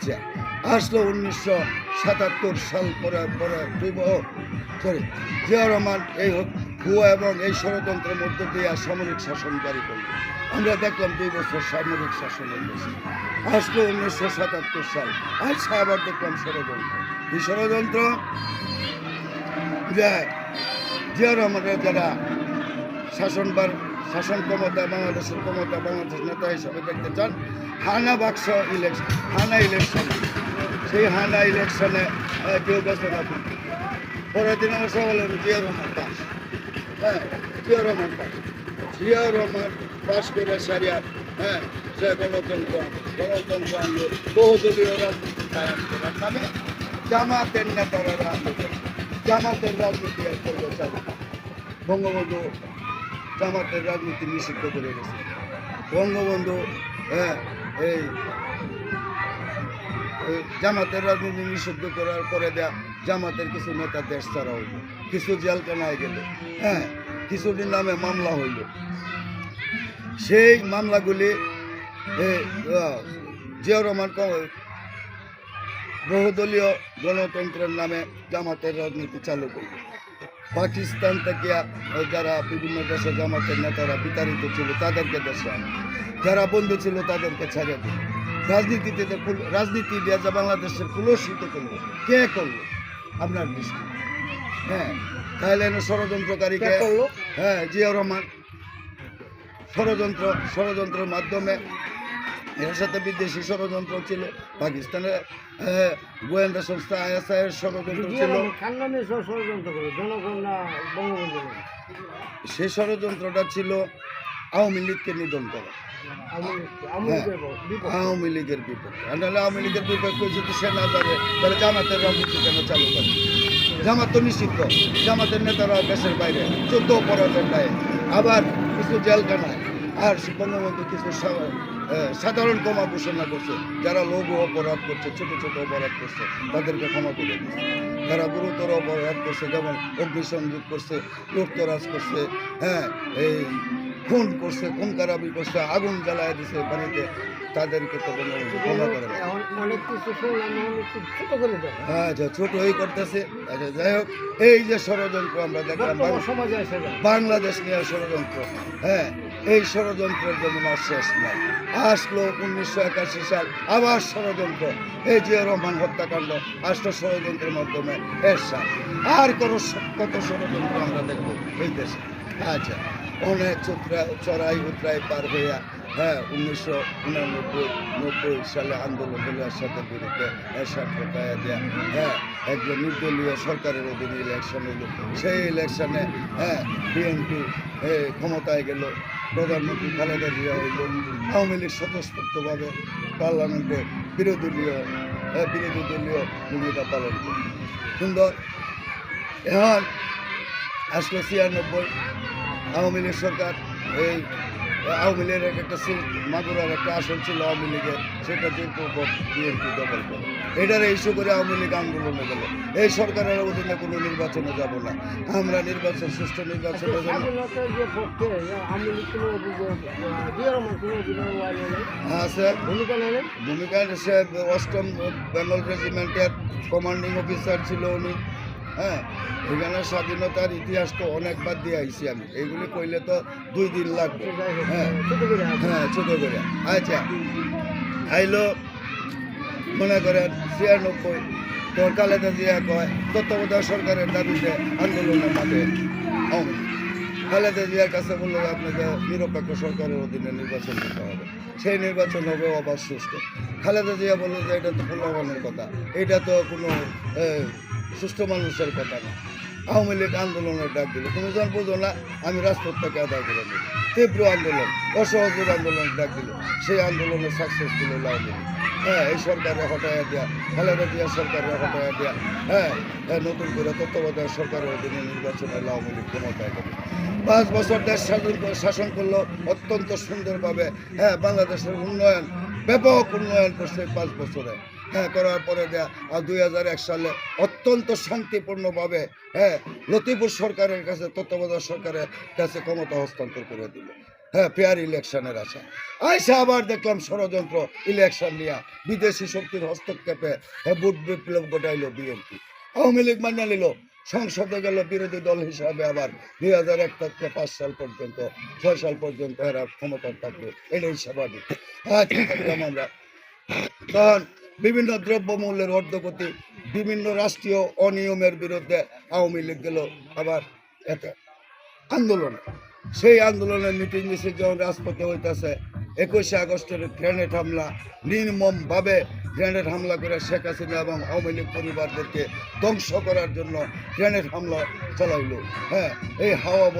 আচ্ছা আসলো 1977 সাল পরে জিয়াউর রহমান এই ভুয়া এবং এই ষড়যন্ত্রের মধ্য দিয়ে সামরিক শাসন জারি করল। আমরা দেখলাম 2 বছর সামরিক শাসনের দেশে। আসলো 1977 সাল, আচ্ছা আবার দেখলাম ষড়যন্ত্র। এই ষড়যন্ত্র যে জিয়াউর রহমানের যারা শাসন ক্ষমতা, বাংলাদেশের ক্ষমতা, বাংলাদেশ নেতা হিসাবে দেখতে চান, হানা ইলেকশন সেই হানা ইলেকশনে কেউ গেছে না। পরের দিন আমার সবাই জিয়াউর রহমান পাস, জিয়াউর রহমান পাস করে সারিয়া সে গণতন্ত্র আনলো, বহুদলীয় রাজনীতি নামে জামাতের নেতারা জামাতের রাজনীতি করলো চালু। বঙ্গবন্ধু জামাতের রাজনীতি নিষিদ্ধ করে গেছে। বঙ্গবন্ধু এই জামাতের রাজনীতি নিষিদ্ধ করার পরে দেয়া জামাতের কিছু নেতা দেশ ছাড়া হইল, কিছু জেলখানায় গেল, কিছুদিন নামে মামলা হইল। সেই মামলাগুলি জিয়াউর রহমান বহুদলীয় গণতন্ত্রের নামে জামাতের রাজনীতি চালু করল। পাকিস্তান থেকে যারা বিভিন্ন দেশে জামাতের নেতারা বিতাড়িত ছিল তাদেরকে দেশে আনে, যারা বন্ধু ছিল তাদেরকে ছাড়িয়ে দিল। রাজনীতি দিয়ে যা বাংলাদেশের কুলসিত করলো, কে করলো? আপনার দৃষ্টি তাহলে ষড়যন্ত্রকারীকে জিয়াউর রহমান ষড়যন্ত্রের মাধ্যমে এর সাথে বিদেশি ষড়যন্ত্র ছিল, পাকিস্তানের গোয়েন্দা সংস্থা ISI এর ষড়যন্ত্র ছিল। সেই ষড়যন্ত্রটা ছিল আওয়ামী লীগকে নিধন করা, আওয়ামী লীগের বিপক্ষে। নাহলে আওয়ামী লীগের বিপক্ষে যদি সে না যাবে তাহলে জামাতের রাজনীতি কেন চালু করে? জামাত তো নিষিদ্ধ, জামাতের নেতারা দেশের বাইরে 14 অপরাধের দায়ে, আবার কিছু জেলখানায়। আর বঙ্গবন্ধু কিছু সাধারণ ক্ষমা ঘোষণা করছে, যারা লঘু অপরাধ করছে, ছোট ছোট অপরাধ করছে তাদেরকে ক্ষমা করে দিচ্ছে। যারা গুরুতর অপরাধ করছে, যেমন অগ্নিসংযোগ করছে, লুটতরাজ করছে, এই খুন করছে, খুন খারাপি করছে, আগুন জ্বালায় দিচ্ছে বাড়িতে, তাদেরকে তো ক্ষমা করে আচ্ছা ছোটই করতেছে। আচ্ছা যাই হোক, এই যে ষড়যন্ত্র আমরা দেখলাম বাংলাদেশ নিয়ে ষড়যন্ত্র, এই ষড়যন্ত্রের যেমন আর শেষ নাই। আসলো 1981 সাল, আবার ষড়যন্ত্র, এই জিয়াউর রহমান হত্যাকাণ্ড আসলো ষড়যন্ত্রের মাধ্যমে এরশাদ। আর কত ষড়যন্ত্র আমরা দেখবো এই দেশে। আচ্ছা অনেক চড়াই উতরাই পার হইয়া 1989 সালে আন্দোলন হলো এরশাদের বিরুদ্ধে, এরশাদ হটাইয়া দেয়া একজন নির্দলীয় সরকারের অধীনে ইলেকশন হইল। সেই ইলেকশনে বিএনপি ক্ষমতায় গেল, প্রধানমন্ত্রী খালেদা জিয়া হইল। আওয়ামী লীগ স্বতঃস্ফূর্তভাবে পার্লামেন্টে বিরোধী দলীয় ভূমিকা পালন করে সুন্দর। এখন আসলো 96 আওয়ামী লীগ সরকার। এই আওয়ামী লীগের একটা সিট, মাগুরার একটা আসন ছিল আওয়ামী লীগের, সেটা কিন্তু বিএনপি দখল করে। এটার ইস্যু করে আওয়ামী লীগ আন্দোলনে গেল, এই সরকারের অধীনে কোনো নির্বাচনে যাব না, আমরা নির্বাচন সুষ্ঠু নির্বাচনের জন্য আছে ভূমিকা। সে 8ম বেঙ্গল রেজিমেন্টের কমান্ডিং অফিসার ছিল উনি। এখানে স্বাধীনতার ইতিহাস তো অনেকবার দিয়ে আইছি আমি, এইগুলি কইলে তো 2 দিন লাগবে। ছোট করে আচ্ছা আইলো মনে করেন 96, তোর খালেদা জিয়া কয় তত্ত্বাবধায়ক সরকারের দাবিতে আন্দোলনের মাঠে আওয়ামী খালেদা জিয়ার কাছে বললো আপনাকে নিরপেক্ষ সরকারের অধীনে নির্বাচন দিতে হবে, সেই নির্বাচন হবে অবাধ সুষ্ঠু। খালেদা জিয়া বললো যে এটা তো প্রলোভনের কথা, এটা তো কোনো সুষ্ঠু মানুষের কথা না। আওয়ামী লীগ আন্দোলনের ডাক দিল, তুমি যখন বোঝো না আমি রাজপথটাকে আদায় করে দিল। তীব্র আন্দোলন, অসহযোগ আন্দোলনের ডাক দিল, সেই আন্দোলনে সাকসেসফুল হলো আওয়ামী লীগ। এই সরকারে হটাইয়া দেওয়া, খালেদা জিয়া সরকারে হটাইয়া দেওয়া, নতুন করে তত্ত্বাবধায়ক সরকারের অধীনে নির্বাচন হলো আওয়ামী লীগ ক্ষমতায় গেল। 5 বছর দেশ শাসন করলো অত্যন্ত সুন্দরভাবে। বাংলাদেশের উন্নয়ন, ব্যাপক উন্নয়ন করছে 5 বছরে। করার পরে 2001 সালে অত্যন্ত শান্তিপূর্ণভাবে লতিফুর সরকারের কাছে, তত্ত্বাবধায়ক সরকারের কাছে ক্ষমতা হস্তান্তর করে দিল। হ্যাঁ ফেয়ার ইলেকশনের আশা আইসা আবার দেখলাম ষড়যন্ত্র ইলেকশন নিয়ে বিদেশি শক্তির হস্তক্ষেপে ভোট বিপ্লব ঘটাইলো বিএনপি। আওয়ামী লীগ মান্য নিল, সংসদে গেল বিরোধী দল হিসাবে আবার 2001 থেকে 5 সাল পর্যন্ত 6 সাল পর্যন্ত এরা ক্ষমতা থাকবে, এটাই স্বাভাবিক। থাকলাম আমরা তখন বিভিন্ন দ্রব্যমূল্যের ঊর্ধ্বগতি, বিভিন্ন রাষ্ট্রীয় অনিয়মের বিরুদ্ধে আওয়ামী লীগ গেল আবার এতে আন্দোলন। সেই আন্দোলনের মিটিং মিছিল যখন রাজপথে হইতেছে, 21শে আগস্টের গ্রেনেড হামলা, নির্মমভাবে গ্রেনেড হামলা করে শেখ হাসিনা এবং আওয়ামী লীগ পরিবারদেরকে ধ্বংস করার জন্য গ্রেনেড হামলা চালাইল। হ্যাঁ, এই হাওয়া